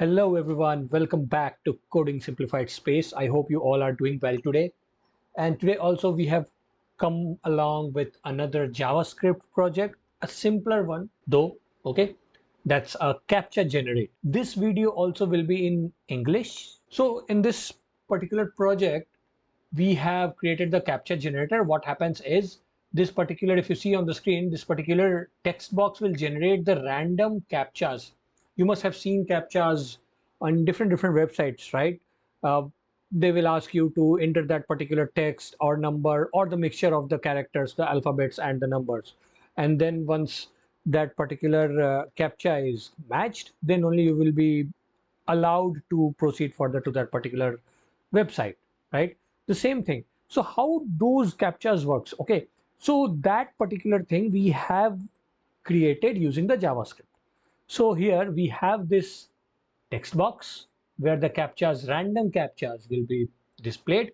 Hello everyone, welcome back to Coding Simplified Space. I hope you all are doing well today. And today also we have come along with another JavaScript project, a simpler one though, okay? That's a Captcha Generator. This video also will be in English. So in this particular project, we have created the Captcha Generator. What happens is this particular, if you see on the screen, this particular text box will generate the random captchas. You must have seen captchas on different websites, right? Uh, they will ask you to enter that particular text or number or the mixture of the characters, the alphabets and the numbers. And then once that particular captcha is matched, then only you will be allowed to proceed further to that particular website, right? The same thing. So how those captchas works? Okay, so that particular thing we have created using the JavaScript. So here we have this text box where the captchas, random captchas will be displayed.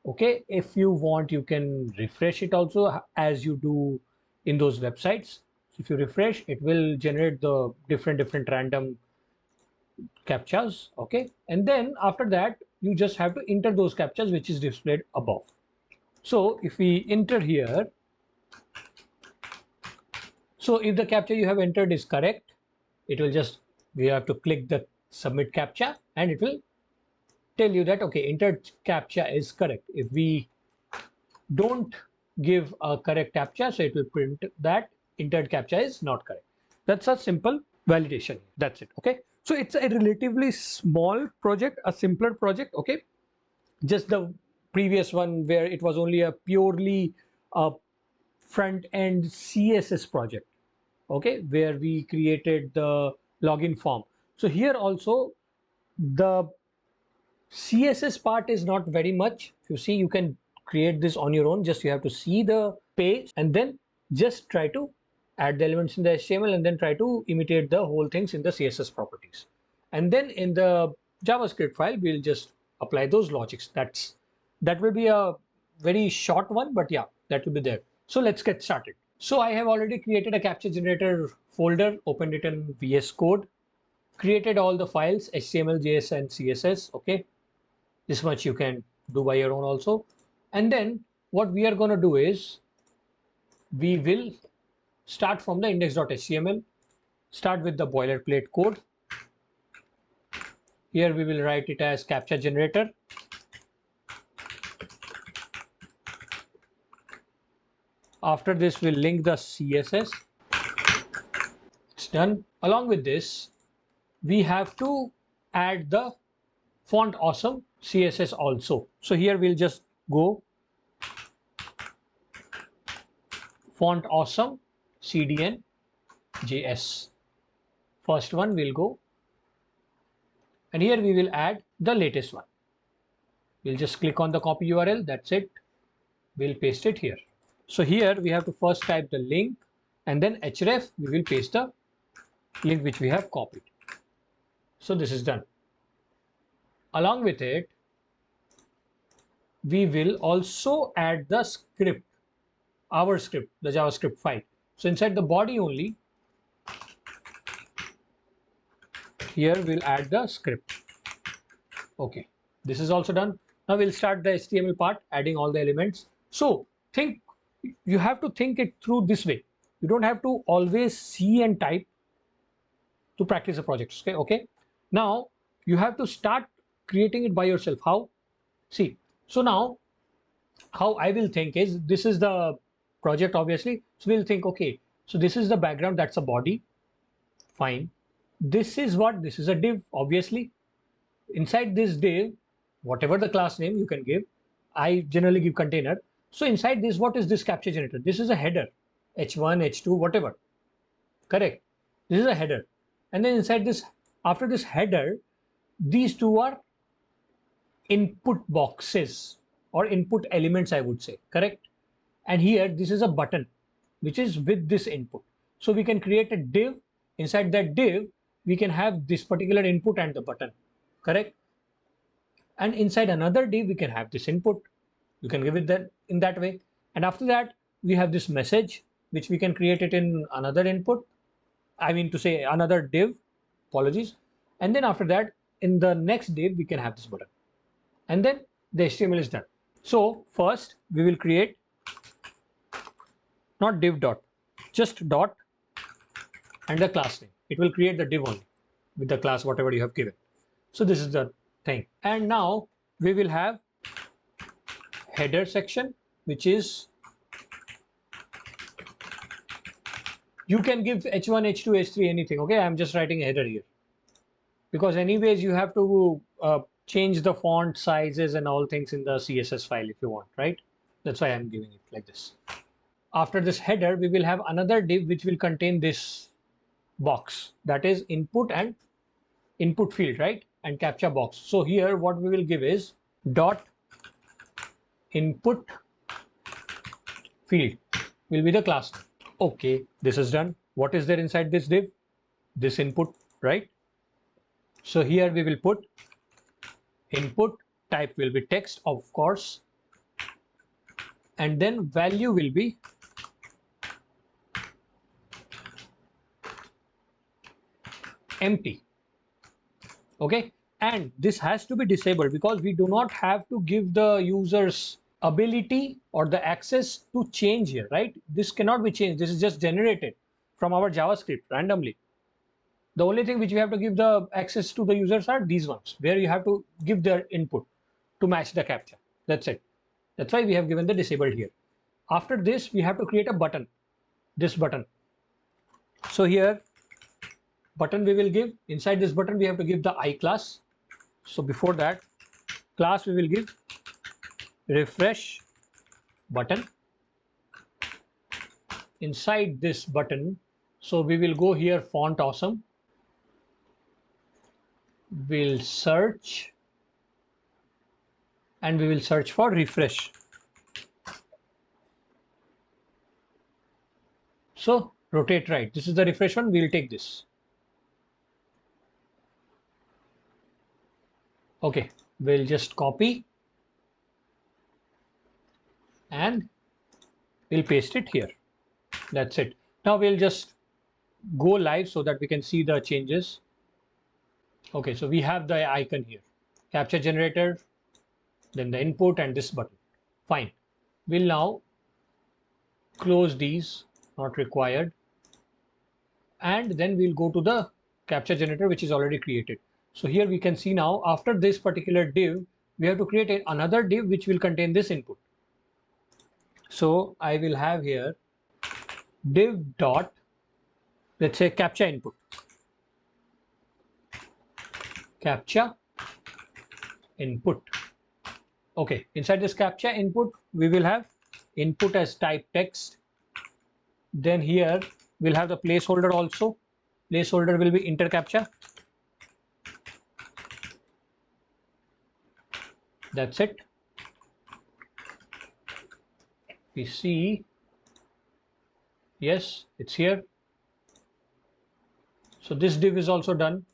Okay, if you want, you can refresh it also as you do in those websites. If you refresh, it will generate the different random captchas. Okay, and then after that, you just have to enter those captchas which is displayed above. So if we enter here, so if the captcha you have entered is correct, it will just, we have to click the submit captcha and it will tell you that, okay, entered captcha is correct. If we don't give a correct captcha, so it will print that entered captcha is not correct. That's a simple validation. That's it. Okay. So it's a relatively small project, a simpler project. Okay. Just the previous one where it was only a purely front end CSS project. Okay. Where we created the login form. So here also the CSS part is not very much. If you see, you can create this on your own. Just you have to see the page and then just try to add the elements in the HTML and then try to imitate the whole things in the CSS properties. And then in the JavaScript file, we'll just apply those logics. That will be a very short one, but yeah, that will be there. So let's get started. So I have already created a Captcha Generator folder, opened it in VS Code, created all the files, HTML, JS, and CSS. Okay, this much you can do by your own also. And then what we are going to do is we will start from the index.html, start with the boilerplate code. Here we will write it as Captcha Generator. After this, we'll link the CSS. It's done. Along with this, we have to add the font awesome CSS also. So here we'll just go font awesome CDN JS. First one will go, and here we will add the latest one. We'll just click on the copy URL. That's it. We'll paste it here. So here we have to first type the link and then href, we will paste the link which we have copied. So this is done. Along with it, we will also add the script, our script, the JavaScript file. So inside the body only, here we'll add the script. Okay, this is also done. Now we'll start the HTML part, adding all the elements. So you have to think it through this way. You don't have to always see and type to practice the projects. Okay. Now you have to start creating it by yourself. How? See, so now how I will think is, this is the project obviously. So we'll think, okay, so this is the background, that's a body. Fine. This is what? This is a div, obviously. Inside this div, whatever the class name you can give, I generally give container. So inside this, what is this Captcha Generator? This is a header, h1, h2, whatever. Correct. This is a header. And then inside this, after this header, these two are input boxes or input elements, I would say. Correct. And here, this is a button, which is with this input. So we can create a div. Inside that div, we can have this particular input and the button. Correct. And inside another div, we can have this input. You can give it that in that way. And after that, we have this message, which we can create it in another input. I mean to say another div, apologies. And then after that, in the next div, we can have this button. And then the HTML is done. So first we will create not div dot, just dot and the class name. It will create the div only with the class whatever you have given. So this is the thing. And now we will have header section, which is, you can give h1, h2, h3, anything. Okay, I'm just writing a header here because anyways you have to change the font sizes and all things in the CSS file if you want, right? That's why I'm giving it like this. After this header, we will have another div which will contain this box, that is input and input field, right? And captcha box. So here what we will give is dot input field will be the class. Okay, this is done. What is there inside this div? This input, right? So here we will put input, type will be text, of course, and then value will be empty. Okay, and this has to be disabled because we do not have to give the users ability or the access to change here, right? This cannot be changed. This is just generated from our JavaScript randomly. The only thing which we have to give the access to the users are these ones, where you have to give their input to match the captcha. That's it. That's why we have given the disabled here. After this, we have to create a button, this button. So here, button we will give, inside this button we have to give the I class. So before that, class we will give refresh button. Inside this button, so we will go here, font awesome. We'll search and we will search for refresh. So rotate right. This is the refresh one. We'll take this. Okay, we'll just copy and we'll paste it here. That's it. Now we'll just go live so that we can see the changes. Okay, so we have the icon here, Captcha Generator, then the input and this button. Fine. We'll now close these, not required. And then we'll go to the Captcha Generator, which is already created. So here we can see now, after this particular div, we have to create another div which will contain this input. So I will have here div dot, let's say captcha input. Captcha input. Okay, inside this captcha input, we will have input as type text. Then here we'll have the placeholder also. Placeholder will be enter captcha. That's it. We see, yes, it's here. So this div is also done.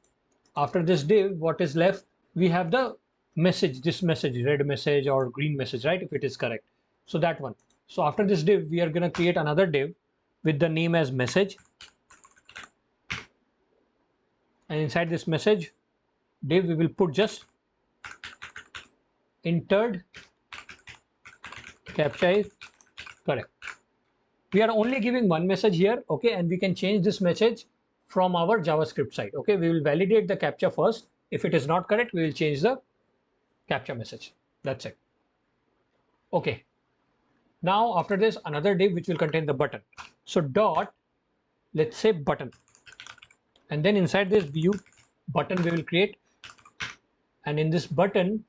After this div, what is left? We have the message, this message, red message or green message, right? If it is correct. So that one. So after this div, we are going to create another div with the name as message. And inside this message div, we will put just entered captcha is correct. We are only giving one message here, okay, and we can change this message from our JavaScript side. Okay, we will validate the captcha first. If it is not correct, we will change the captcha message. That's it. Okay. Now after this, another div which will contain the button. So dot, let's say button, and then inside this view button we will create, and in this button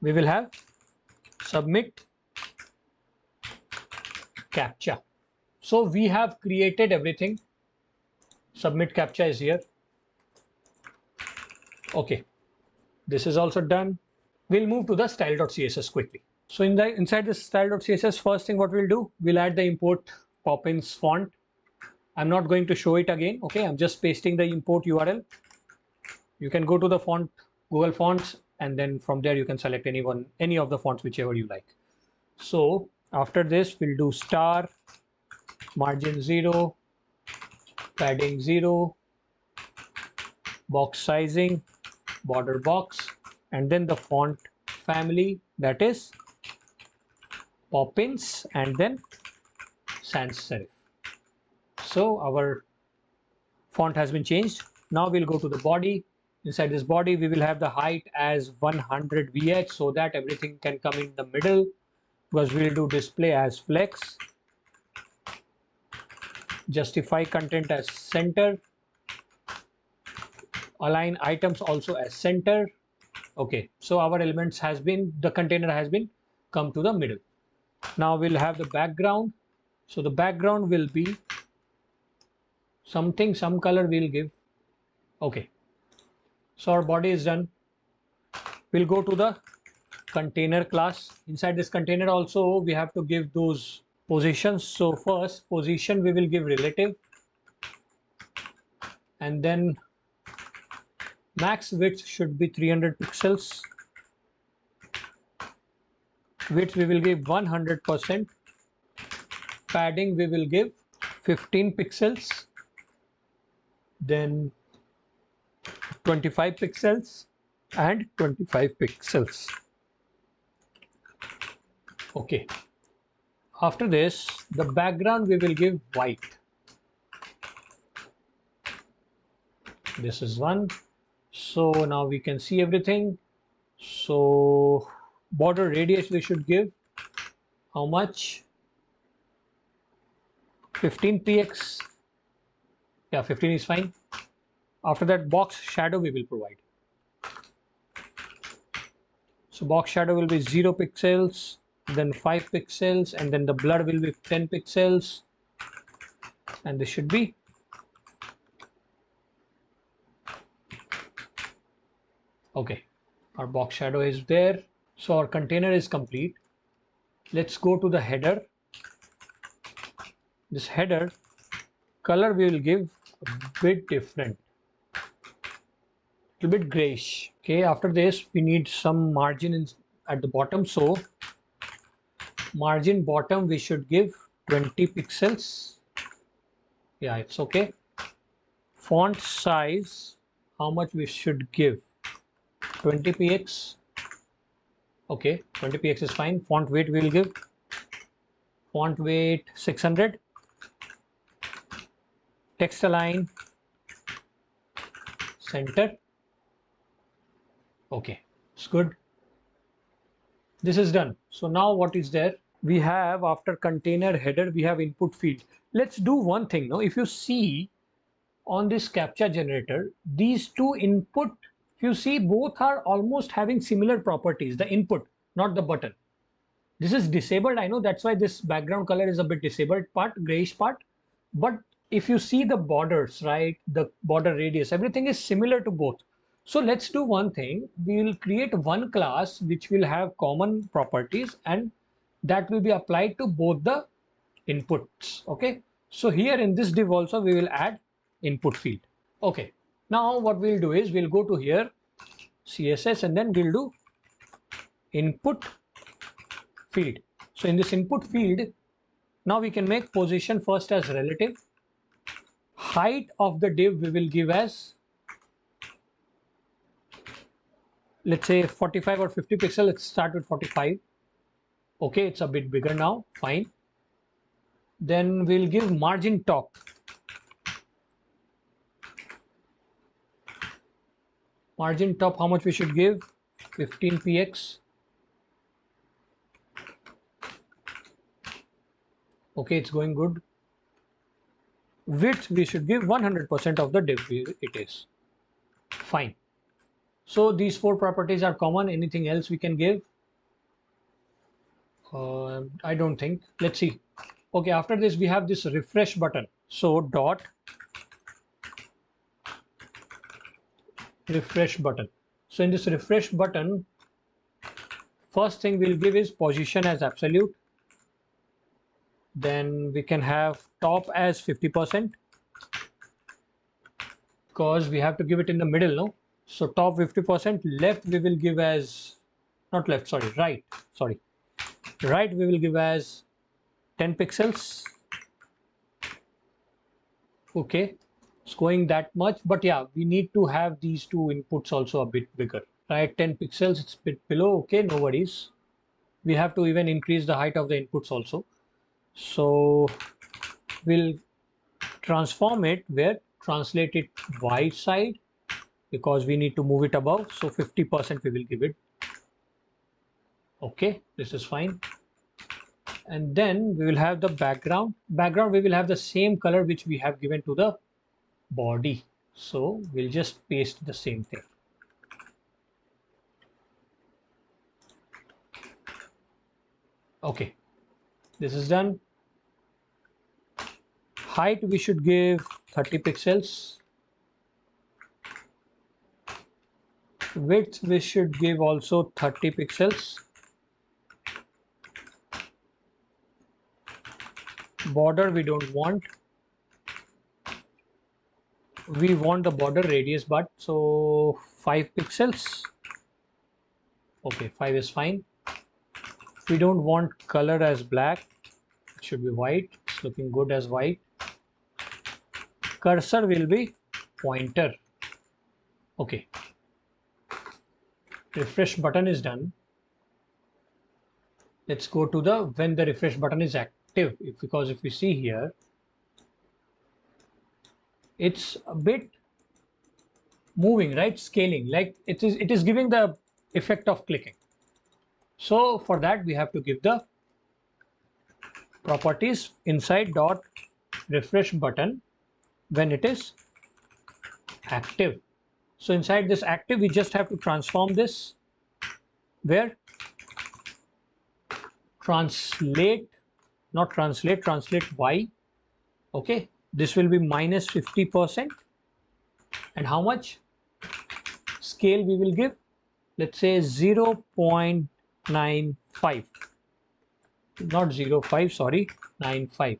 we will have submit captcha. So we have created everything. Submit captcha is here. Okay, this is also done. We'll move to the style.css quickly. So inside this style.css, first thing what we'll do, we'll add the import Poppins font. I'm not going to show it again. Okay, I'm just pasting the import URL. You can go to the font, Google Fonts, and then from there you can select any of the fonts, whichever you like. So after this, we'll do star, margin 0, padding 0, box sizing, border box, and then the font family, that is Poppins and then sans serif. So our font has been changed. Now we'll go to the body. Inside this body we will have the height as 100 VH so that everything can come in the middle, because we'll do display as flex, justify content as center, align items also as center. Okay, so our elements has been, the container has been come to the middle. Now we'll have the background. So the background will be something, some color we'll give. Okay, so our body is done. We'll go to the container class. Inside this container also we have to give those positions. So first position we will give relative, and then max width should be 300 pixels. Width we will give 100%. Padding we will give 15 pixels. Then 25 pixels and 25 pixels. Okay. After this, the background we will give white. This is one. So now we can see everything. So border radius we should give how much? 15 px. Yeah, 15 is fine. After that, box shadow we will provide. So box shadow will be 0 pixels, then 5 pixels, and then the blur will be 10 pixels, and this should be okay. Our box shadow is there. So our container is complete. Let's go to the header. This header color we will give a bit different, a little bit grayish. Okay, after this we need some margin at the bottom. So margin bottom we should give 20 pixels. Yeah, it's okay. Font size, how much we should give? 20 px. Okay, 20 px is fine. Font weight we will give font weight 600. Text align center. Okay, it's good. This is done. So now what is there? We have, after container header, we have input field. Let's do one thing now. If you see on this Captcha generator, these two input, if you see, both are almost having similar properties. The input, not the button. This is disabled. I know that's why this background color is a bit disabled part, grayish part. But if you see the borders, right, the border radius, everything is similar to both. So let's do one thing. We will create one class which will have common properties, and that will be applied to both the inputs. Okay. So here in this div also we will add input field. Okay. Now what we'll do is we'll go to here CSS, and then we'll do input field. So in this input field, now we can make position first as relative. Height of the div we will give as, let's say 45 or 50 pixel. Let's start with 45. Okay, it's a bit bigger now. Fine. Then we'll give margin top. Margin top, how much we should give? 15 px. Okay, it's going good. Width we should give 100% of the div it is. Fine. So these four properties are common. Anything else we can give? I don't think. Let's see. Okay, after this we have this refresh button. So dot refresh button. So in this refresh button, first thing we'll give is position as absolute. Then we can have top as 50%, because we have to give it in the middle, no? So top 50%. Left we will give as, not left, sorry, right, sorry. Right we will give as 10 pixels. Okay. It's going that much, but yeah, we need to have these two inputs also a bit bigger, right? 10 pixels, it's a bit below. Okay, no worries. We have to even increase the height of the inputs also. So we'll transform it where translate it y side because we need to move it above. So 50% we will give it. Okay, this is fine. And then we will have the background. Background, we will have the same color which we have given to the body. So we'll just paste the same thing. Okay, this is done. Height we should give 30 pixels. Width we should give also 30 pixels. Border we don't want. We want the border radius, but so 5 pixels. Okay, 5 is fine. We don't want color as black. It should be white. It's looking good as white. Cursor will be pointer. Okay. Refresh button is done. Let's go to the when the refresh button is active. Because if we see here, it's a bit moving, right? Scaling, like it is giving the effect of clicking. So for that we have to give the properties inside dot refresh button when it is active. So inside this active we just have to transform this where translate y. Okay, this will be minus 50%. And how much scale we will give? Let's say 0.95, not 0.5, sorry, 95.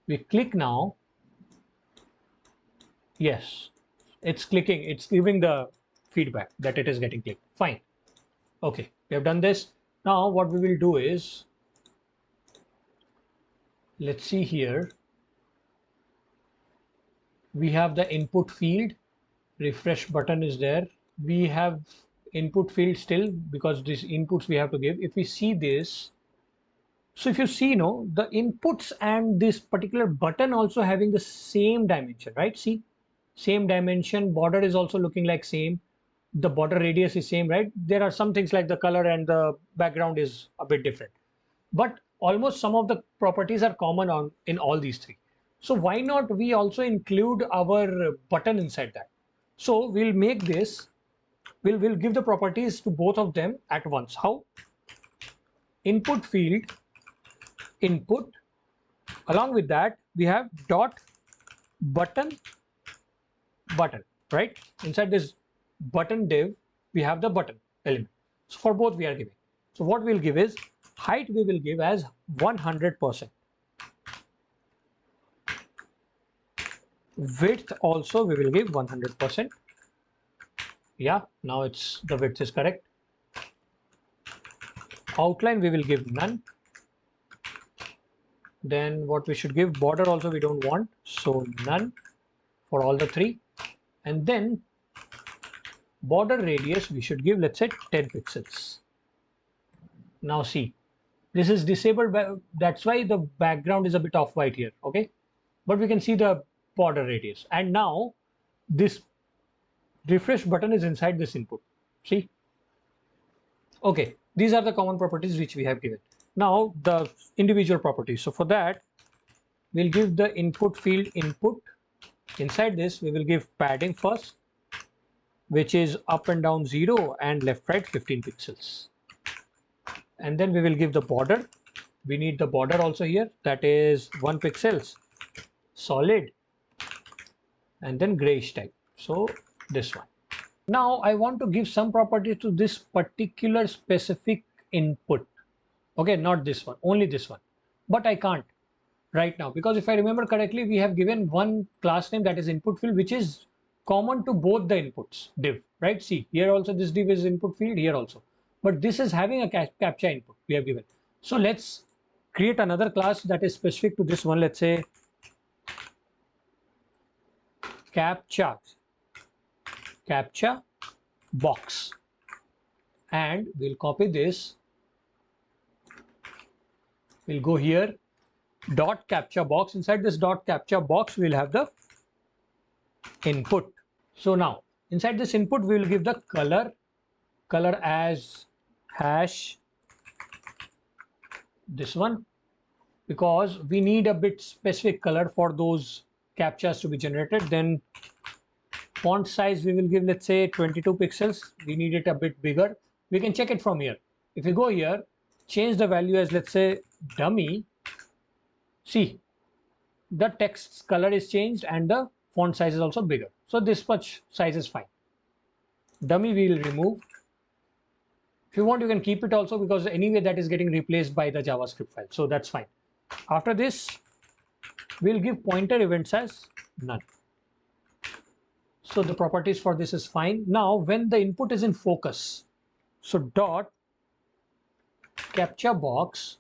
We click now. Yes, it's clicking, it's giving the feedback that it is getting clicked. Fine. Okay, we have done this. Now what we will do is, let's see here. We have the input field, refresh button is there. We have input field still because these inputs we have to give. If we see this, so if you see, no, the inputs and this particular button also having the same dimension, right? See, same dimension, border is also looking like same. The border radius is same, right? There are some things like the color and the background is a bit different, but almost some of the properties are common on in all these three. So why not we also include our button inside that? So we'll make this, we'll give the properties to both of them at once. How? Input field input, along with that we have dot button, right? Inside this button div we have the button element. So for both we are giving. So what we'll give is height we will give as 100%. Width also we will give 100%. Yeah, now it's the width is correct. Outline we will give none. Then what we should give, border also we don't want, so none for all the three. And then border radius we should give, let's say 10 pixels. Now see, this is disabled, that's why the background is a bit off white here. Okay, but we can see the border radius. And now this refresh button is inside this input. See, okay, these are the common properties which we have given. Now the individual properties. So for that we'll give the input field input. Inside this we will give padding first, which is up and down 0 and left right 15 pixels. And then we will give the border. We need the border also here, that is 1 pixels solid and then grayish type. So this one. Now I want to give some property to this particular specific input. Okay, not this one, only this one. But I can't right now because if I remember correctly, we have given one class name that is input field, which is common to both the inputs div, right? See, here also this div is input field, here also. But this is having a captcha input we have given. So let's create another class that is specific to this one. Let's say captcha box, and we'll copy this. We'll go here, dot captcha box. Inside this dot captcha box, we'll have the input. So now inside this input, we will give the color as hash this one, because we need a bit specific color for those captchas to be generated. Then font size we will give, let's say 22 pixels. We need it a bit bigger. We can check it from here. If we go here, change the value as, let's say, dummy. See, the text's color is changed and the font size is also bigger. So this much size is fine. Dummy we will remove. If you want, you can keep it also, because anyway that is getting replaced by the JavaScript file. So that's fine. After this, we'll give pointer events as none. So the properties for this is fine. Now when the input is in focus, so dot captcha box,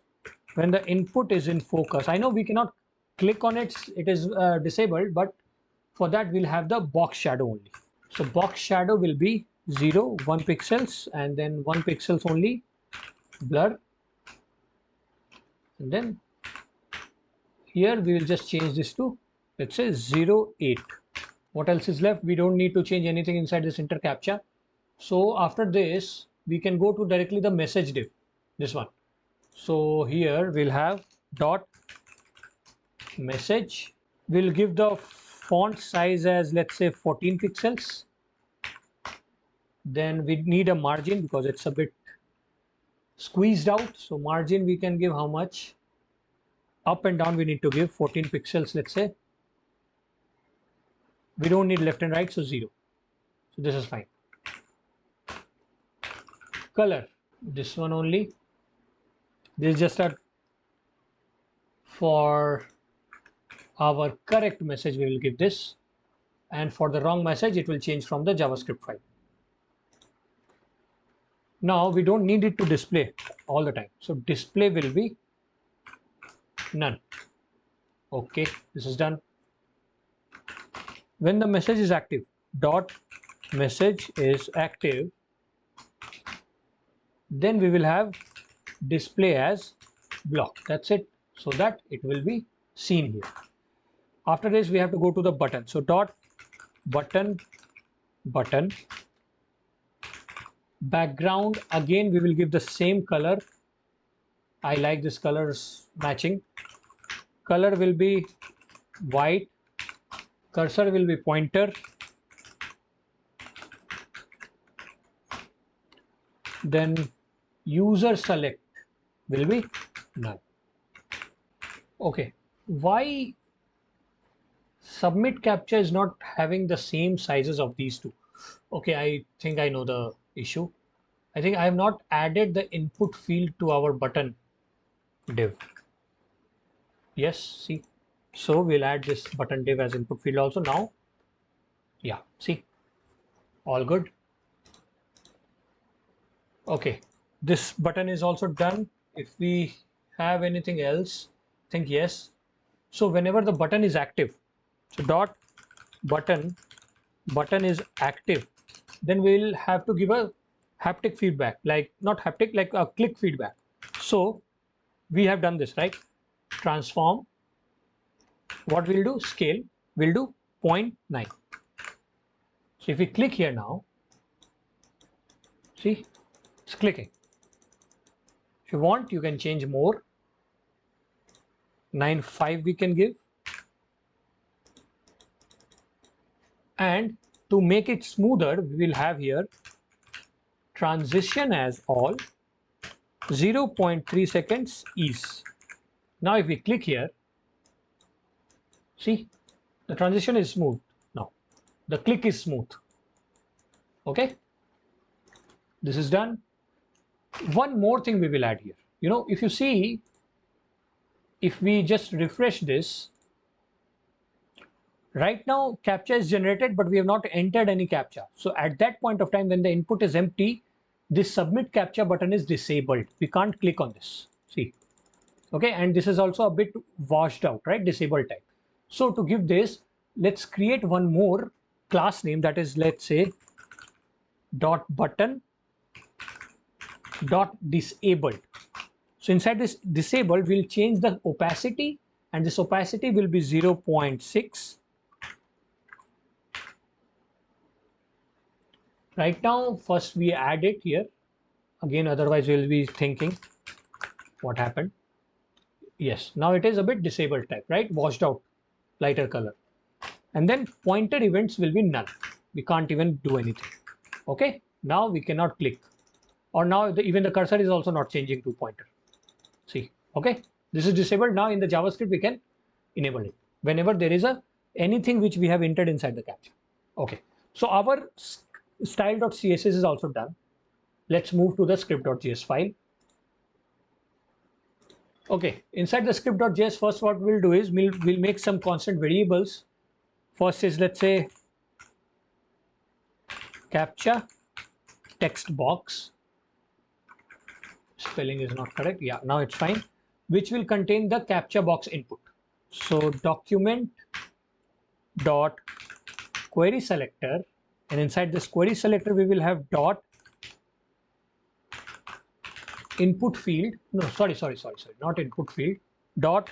when the input is in focus, I know we cannot click on it, it is disabled, but for that we'll have the box shadow only. So box shadow will be 0, 1 pixels, and then 1 pixels only blur, and then here we will just change this to, let's say, 0.8. What else is left? We don't need to change anything inside this enter captcha. So after this, we can go to directly the message div, this one. So here we'll have dot message. We'll give the font size as, let's say, 14 pixels. Then we need a margin because it's a bit squeezed out. So margin we can give how much? Up and down we need to give 14 pixels, let's say. We don't need left and right, so 0. So this is fine. Color, this one only. This is just a, for our correct message we will give this, and for the wrong message it will change from the JavaScript file. Now we don't need it to display all the time, so display will be none. Okay, this is done. When the message is active, dot message is active, then we will have display as block. That's it, so that it will be seen here. After this we have to go to the button. So dot button background, again we will give the same color. I like this colors matching. Color will be white. Cursor will be pointer. Then user select will be none. Okay, why submit captcha is not having the same sizes of these two? Okay, I think I know the issue. I think I have not added the input field to our button div. Yes, see, so we'll add this button div as input field also now. Yeah, see, all good. Okay, this button is also done. If we have anything else, I think yes. So whenever the button is active, so dot button is active, then we'll have to give a haptic feedback, like not haptic, like a click feedback. So we have done this, right? Transform, what we'll do, scale, we'll do 0.9. So if we click here now, see, it's clicking. If you want, you can change more. 9.5 we can give. And to make it smoother, we will have here transition as all, 0.3 seconds ease. Now if we click here, see, the transition is smooth. Now the click is smooth. Okay, this is done. One more thing we will add here. You know, if you see, if we just refresh this, right now captcha is generated, but we have not entered any captcha. So at that point of time, when the input is empty, this submit captcha button is disabled. We can't click on this. See, okay, and this is also a bit washed out, right? Disabled type. So to give this, let's create one more class name, that is, let's say dot button dot disabled. So inside this disabled, we'll change the opacity, and this opacity will be 0.6. Right now, first we add it here. Again, otherwise we'll be thinking what happened. Yes, now it is a bit disabled type, right? Washed out, lighter color. And then pointer events will be null. We can't even do anything. Okay, now we cannot click. Or now even the cursor is also not changing to pointer. See, okay, this is disabled. Now in the JavaScript we can enable it whenever there is anything which we have entered inside the captcha. Okay, so our style.css is also done. Let's move to the script.js file. Okay, inside the script.js, first what we'll do is we'll make some constant variables. First is, let's say, captcha text box. Spelling is not correct. Yeah, now it's fine. Which will contain the captcha box input. So document dot query selector, and inside this query selector we will have dot input field. No, sorry, not input field. Dot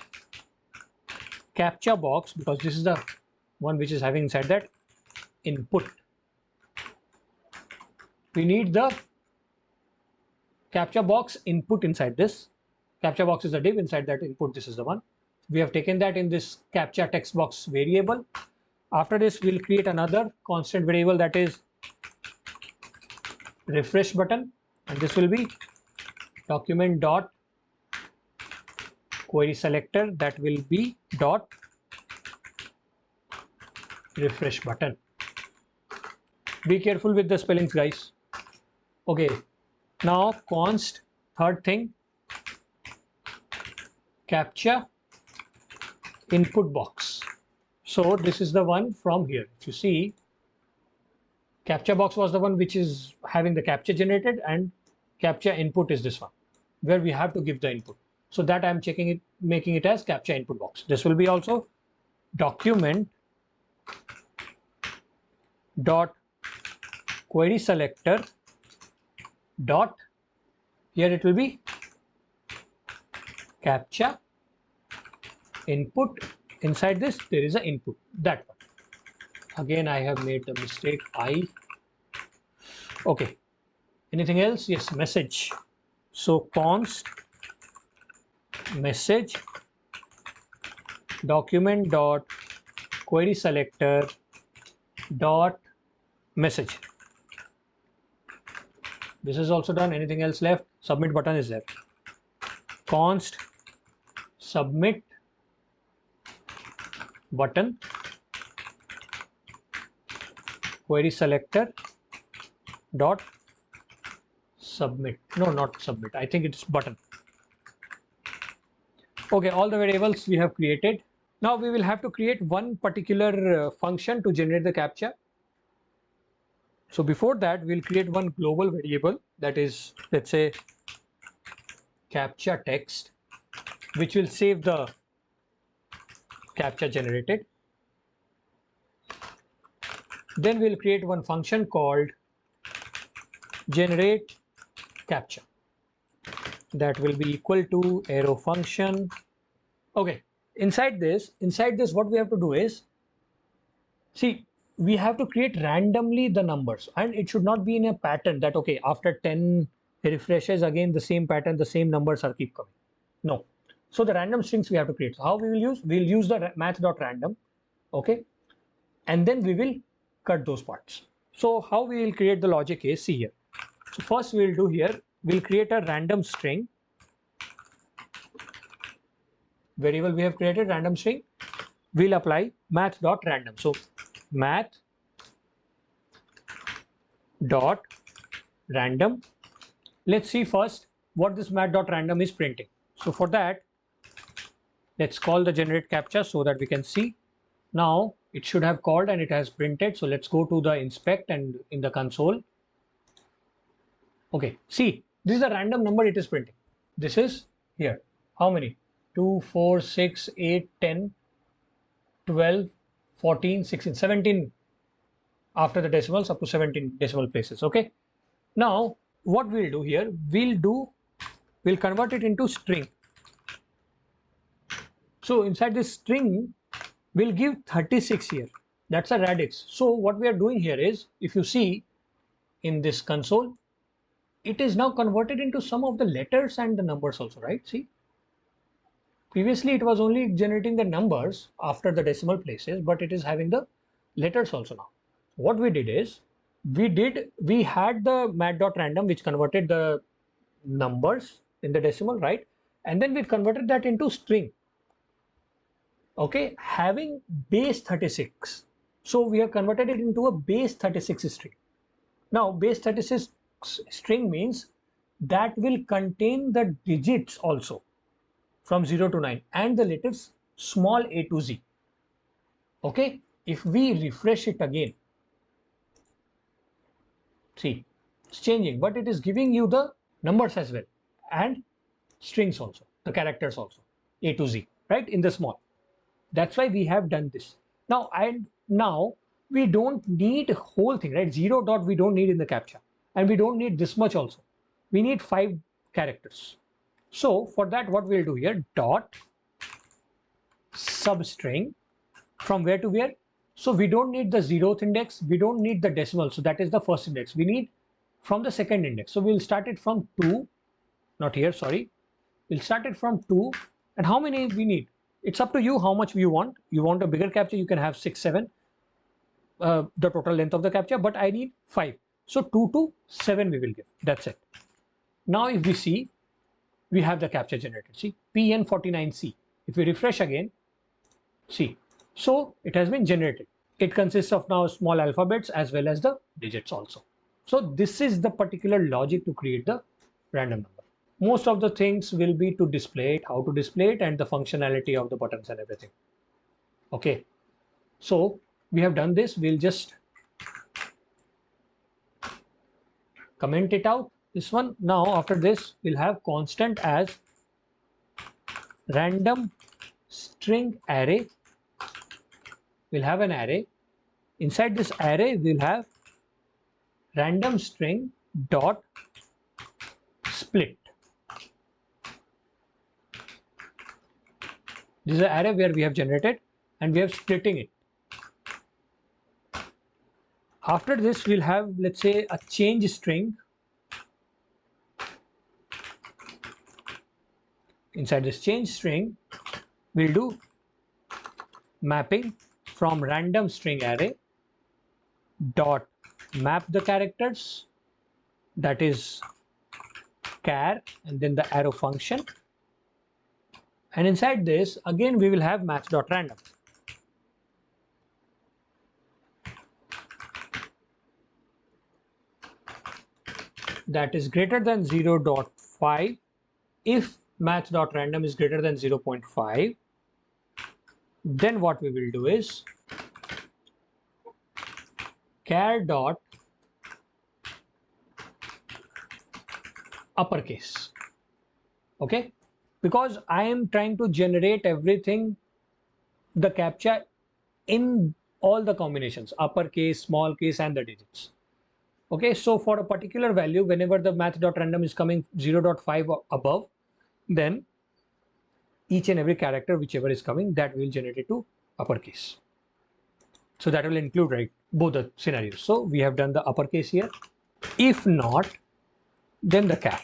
captcha box, because this is the one which is having inside that input. We need the captcha box input inside this. Captcha box is a div, inside that input, this is the one. We have taken that in this captcha text box variable. After this, we'll create another constant variable, that is refresh button, and this will be document dot query selector, that will be dot refresh button. Be careful with the spellings, guys. Okay, now const, third thing, captcha input box. So this is the one from here. If you see, captcha box was the one which is having the captcha generated, and captcha input is this one where we have to give the input. So that I'm checking it, making it as captcha input box. This will be also document dot query selector dot, here it will be captcha input. Inside this there is an input, that one. Again, I have made the mistake. Okay, anything else? Yes, message. So const message document dot query selector dot message. This is also done. Anything else left? Submit button is there. Const submit button query selector dot submit. No, not submit. I think it's button. Okay, all the variables we have created. Now we will have to create one particular function to generate the captcha. So before that, we'll create one global variable, that is, let's say, captcha text, which will save the captcha generated. Then we'll create one function called generate captcha, that will be equal to arrow function. Okay, inside this what we have to do is, see, we have to create randomly the numbers, and it should not be in a pattern that, okay, after 10 refreshes, again the same pattern, the same numbers are keep coming. No. So the random strings we have to create. So how we will use? We'll use the math.random. Okay, and then we will cut those parts. So how we will create the logic is, see here. So first we will do here, we'll create a random string variable. We have created random string. We'll apply math.random. So math dot random. Let's see first what this math.random is printing. So for that, let's call the generate captcha so that we can see. Now it should have called and it has printed. So let's go to the inspect and in the console. Okay, see, this is the random number it is printing. This is here. How many? 2, 4, 6, 8, 10, 12, 14, 16, 17 after the decimals up to 17 decimal places. Okay. Now what we'll do here, we'll convert it into string. So inside this string, we'll give 36 here. That's a radix. So what we are doing here is, if you see in this console, it is now converted into some of the letters and the numbers also, right? See, previously it was only generating the numbers after the decimal places, but it is having the letters also now. What we did is, we had the mat.random which converted the numbers in the decimal, right? And then we converted that into string. Okay, having base 36. So we have converted it into a base 36 string. Now base 36 string means that will contain the digits also from 0 to 9 and the letters small a to z. Okay, if we refresh it again, see, it's changing, but it is giving you the numbers as well and strings also, the characters also, a to z, right, in the small. That's why we have done this. Now we don't need whole thing, right? Zero dot we don't need in the captcha, and we don't need this much also. We need 5 characters. So for that, what we'll do here, dot substring, from where to where? So we don't need the 0th index, we don't need the decimal, so that is the first index. We need from the second index. So we'll start it from 2, not here, sorry. We'll start it from 2, and how many we need? It's up to you how much you want. You want a bigger captcha, you can have 6, 7, the total length of the captcha, but I need 5. So 2 to 7 we will give. That's it. Now if we see, we have the captcha generated. See, PN49C. If we refresh again, see, so it has been generated. It consists of now small alphabets as well as the digits also. So this is the particular logic to create the random number. Most of the things will be to display it, how to display it, and the functionality of the buttons and everything. Okay, so we have done this. We'll just comment it out, this one. Now after this, we'll have constant as random string array. We'll have an array. Inside this array, we'll have random string dot split. This is an array where we have generated and we are splitting it. After this, we'll have, let's say, a change string. Inside this change string, we'll do mapping from random string array dot map the characters, that is char, and then the arrow function. And inside this, again, we will have match.random. That is greater than 0.5. If match.random is greater than 0.5, then what we will do is char dot uppercase. Okay, because I am trying to generate everything, the captcha, in all the combinations, uppercase, small case, and the digits. Okay, so for a particular value, whenever the math.random is coming 0.5 above, then each and every character whichever is coming, that will generate it to uppercase. So that will include, right, both the scenarios. So we have done the uppercase here. If not, then the char.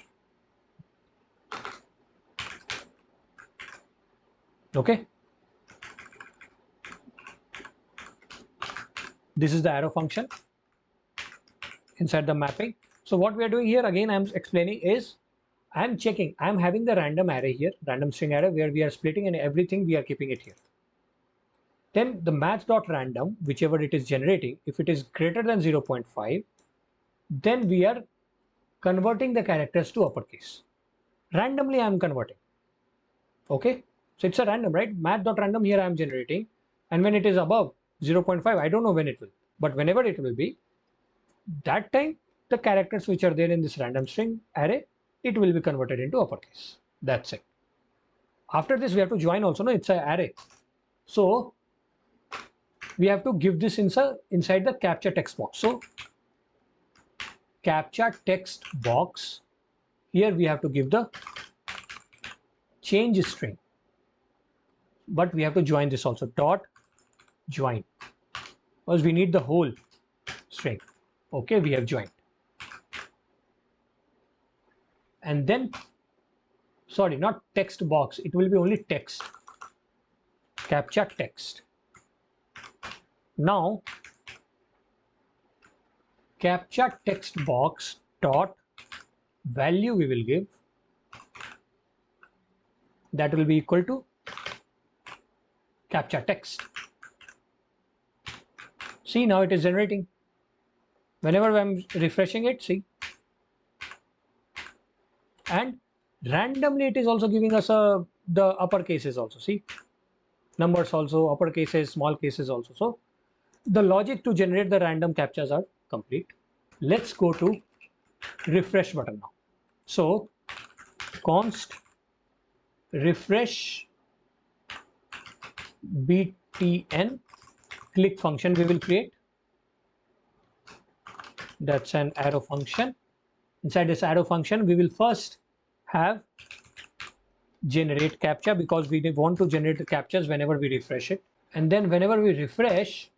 Okay, this is the arrow function inside the mapping. So what we are doing here, again I'm explaining, is I'm checking, I'm having the random array here, random string array, where we are splitting and everything we are keeping it here. Then the match.random, whichever it is generating, if it is greater than 0.5, then we are converting the characters to uppercase. Randomly I'm converting. Okay, so it's a random, right? Math.random here I am generating, and when it is above 0.5, I don't know when it will, but whenever it will be, that time the characters which are there in this random string array, it will be converted into uppercase. That's it. After this we have to join also, no, it's an array. So we have to give this inside the captcha text box. So captcha text box, here we have to give the change string, but we have to join this also, dot join, because we need the whole string. Okay, we have joined. And then, sorry, not text box, it will be only text, captcha text. Now captcha text box dot value we will give, that will be equal to captcha text. See, now it is generating. Whenever I'm refreshing it, see, and randomly it is also giving us the upper cases also, see, numbers also, upper cases, small cases also. So the logic to generate the random captchas are complete. Let's go to refresh button now. So const refresh btn click function we will create. That's an arrow function. Inside this arrow function, we will first have generate captcha, because we want to generate the captchas whenever we refresh it. And then whenever we refresh,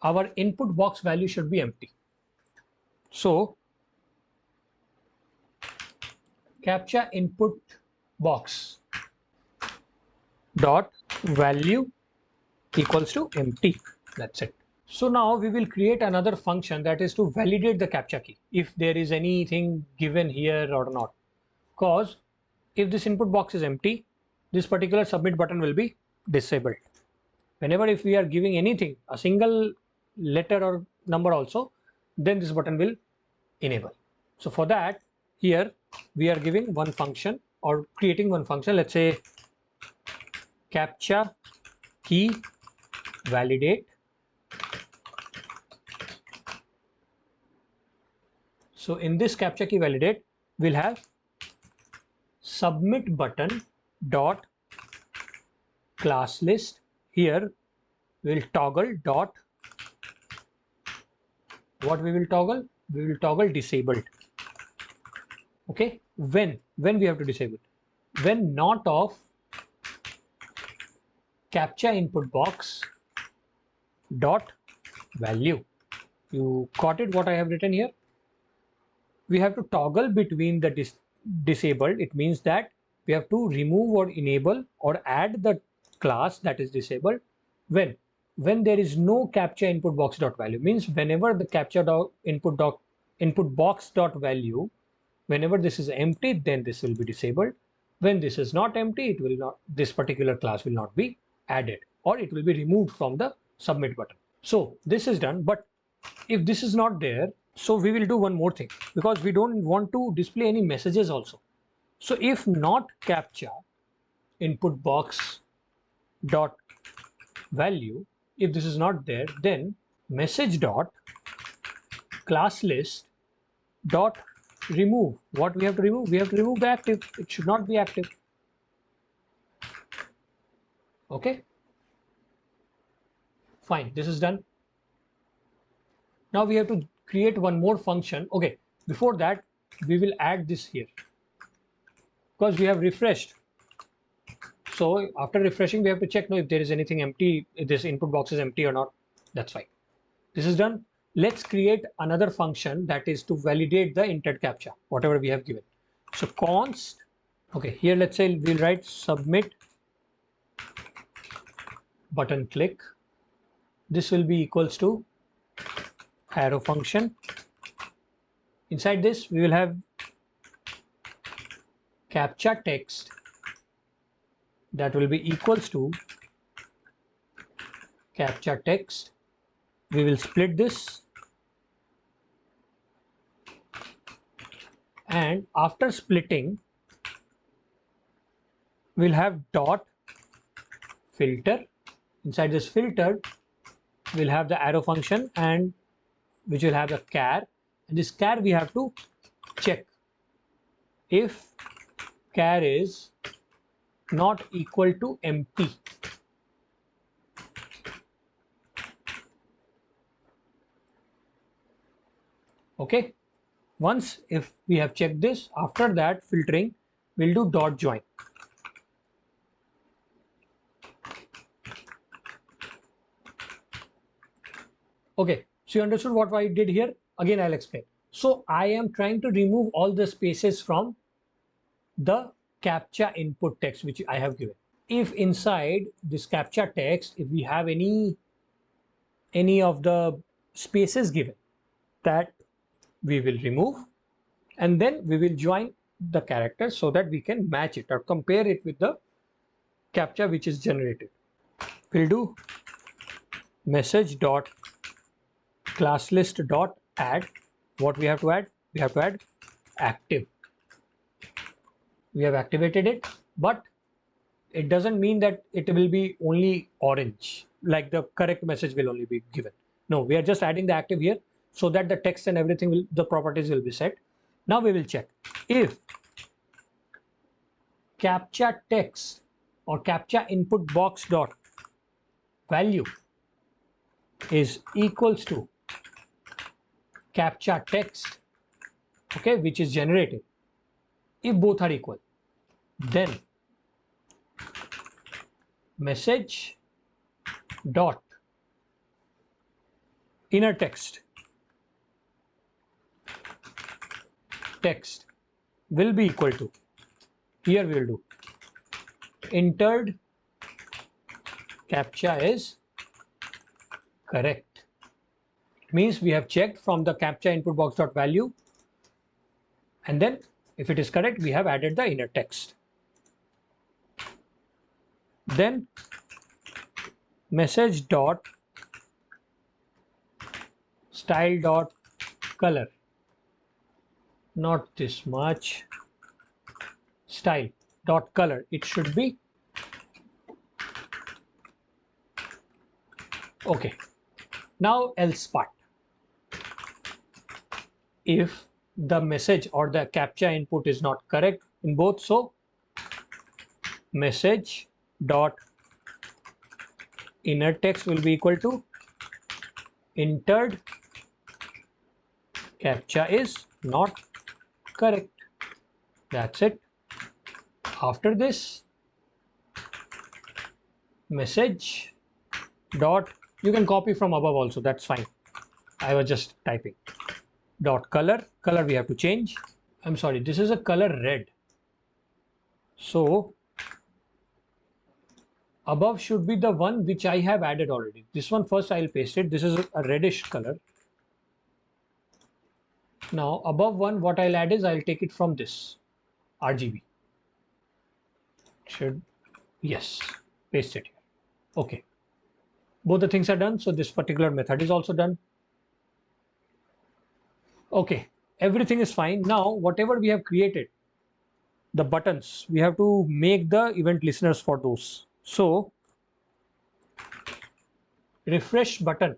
our input box value should be empty. So captcha input box dot value equals to empty. That's it. So now we will create another function that is to validate the captcha key, if there is anything given here or not. Because if this input box is empty, this particular submit button will be disabled. Whenever if we are giving anything, a single letter or number also, then this button will enable. So for that, here we are giving one function or creating one function. Let's say captcha key validate. So in this captcha key validate, we'll have submit button dot class list. Here we'll toggle dot, what we will toggle? We will toggle disabled. Okay, when we have to disable? When not of captcha input box dot value. You got it what I have written here? We have to toggle between the disabled. It means that we have to remove or enable or add the class that is disabled when there is no captcha input box dot value. Means whenever the captcha input box dot value, whenever this is empty, then this will be disabled. When this is not empty, it will not, this particular class will not be added, or it will be removed from the submit button. So this is done, but if this is not there, so we will do one more thing, because we don't want to display any messages also. So if not captcha input box dot value, if this is not there, then message dot class list dot remove. What we have to remove? We have to remove the active. It should not be active. Okay, fine, this is done. Now we have to create one more function. Okay, before that we will add this here, because we have refreshed. So after refreshing, we have to check if there is anything empty, if this input box is empty or not. That's fine. This is done. Let's create another function that is to validate the entered captcha, whatever we have given. So const, okay, here let's say we'll write submit button click. This will be equals to arrow function. Inside this, we will have captcha text that will be equals to captcha text. We will split this, and after splitting, we'll have dot filter. Inside this filter, we'll have the arrow function, and which will have a char, and this char we have to check if char is not equal to empty. Okay, once if we have checked this, after that filtering, we'll do dot join. Okay, so you understood what I did here? Again, I'll explain. So I am trying to remove all the spaces from the captcha input text which I have given. If inside this captcha text, if we have any of the spaces given, that we will remove, and then we will join the characters so that we can match it or compare it with the captcha which is generated. We'll do message dot class list dot add. What we have to add? We have to add active. We have activated it, but it doesn't mean that it will be only orange, like the correct message will only be given. No, we are just adding the active here so that the text and everything will, the properties will be set. Now we will check if captcha text or captcha input box dot value is equals to captcha text, okay, which is generated. If both are equal, then message dot inner text will be equal to, here we will do entered captcha is correct. It means we have checked from the captcha input box dot value, and then if it is correct, we have added the inner text. Then message dot style dot color, not this much, style dot color, it should be okay. Now else part, if the message or the captcha input is not correct in both, so message dot inner text will be equal to entered captcha is not correct. That's it. After this, message dot, you can copy from above also, that's fine, I was just typing, dot color we have to change. I'm sorry, this is a color red, so above should be the one which I have added already. This one first I'll paste it. This is a reddish color. Now above one, what I'll add is I'll take it from this RGB. Should, yes, paste it here. Okay, both the things are done, so this particular method is also done. Okay, everything is fine. Now whatever we have created, the buttons, we have to make the event listeners for those. So refresh button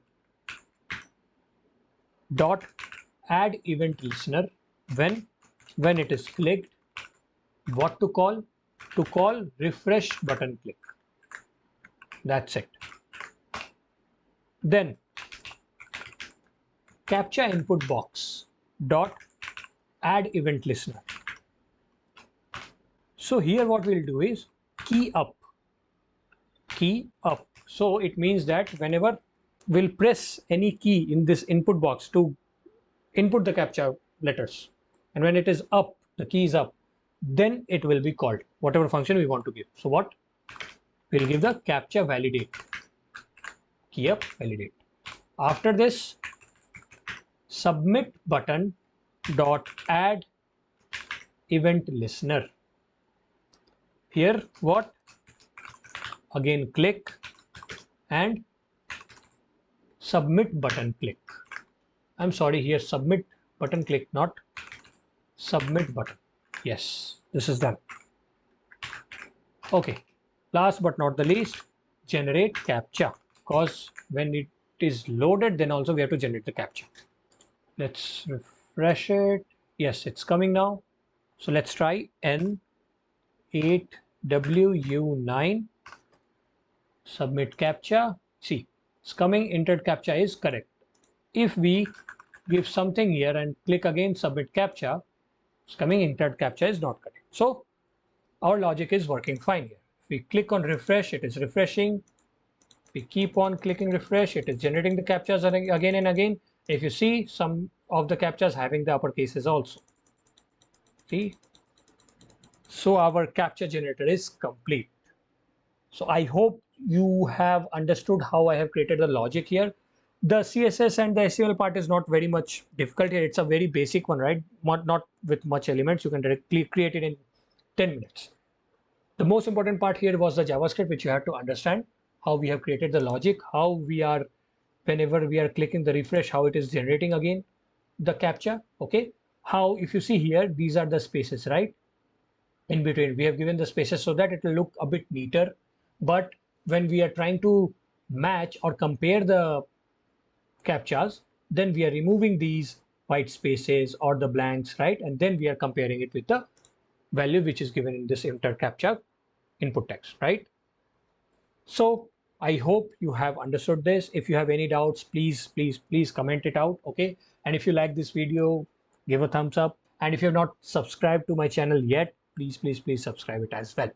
dot add event listener, when it is clicked, what to call? To call refresh button click. That's it. Then captcha input box dot add event listener. So here what we'll do is key up. So it means that whenever we'll press any key in this input box to input the captcha letters, and when it is up, the key is up, then it will be called whatever function we want to give. So what? We'll give the captcha validate, key up validate. After this, submit button dot add event listener. Here what? Again click and submit button click. I'm sorry, here submit button click, not submit button. Yes, this is done. Okay, last but not the least, generate captcha, because when it is loaded, then also we have to generate the captcha. Let's refresh it. Yes, it's coming now. So let's try N8WU9, submit captcha. See, it's coming, entered captcha is correct. If we give something here and click again submit captcha, it's coming entered captcha is not correct. So our logic is working fine here. If we click on refresh, it is refreshing. We keep on clicking refresh, it is generating the captchas again and again. If you see, some of the captchas having the upper cases also. See, so our captcha generator is complete. So I hope you have understood how I have created the logic here. The CSS and the HTML part is not very much difficult here. It's a very basic one, right? Not with much elements. You can directly create it in 10 minutes. The most important part here was the JavaScript, which you have to understand how we have created the logic, how we are, whenever we are clicking the refresh, how it is generating again the captcha. Okay, how, if you see here, these are the spaces, right? In between we have given the spaces so that it will look a bit neater, but when we are trying to match or compare the captchas, then we are removing these white spaces or the blanks, right? And then we are comparing it with the value which is given in this enter captcha input text, right? So I hope you have understood this. If you have any doubts, please comment it out. Okay, and if you like this video, give a thumbs up, and if you have not subscribed to my channel yet, please subscribe it as well.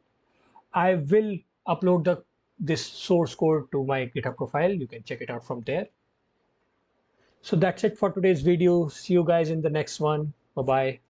I will upload this source code to my GitHub profile. You can check it out from there. So that's it for today's video. See you guys in the next one. Bye bye.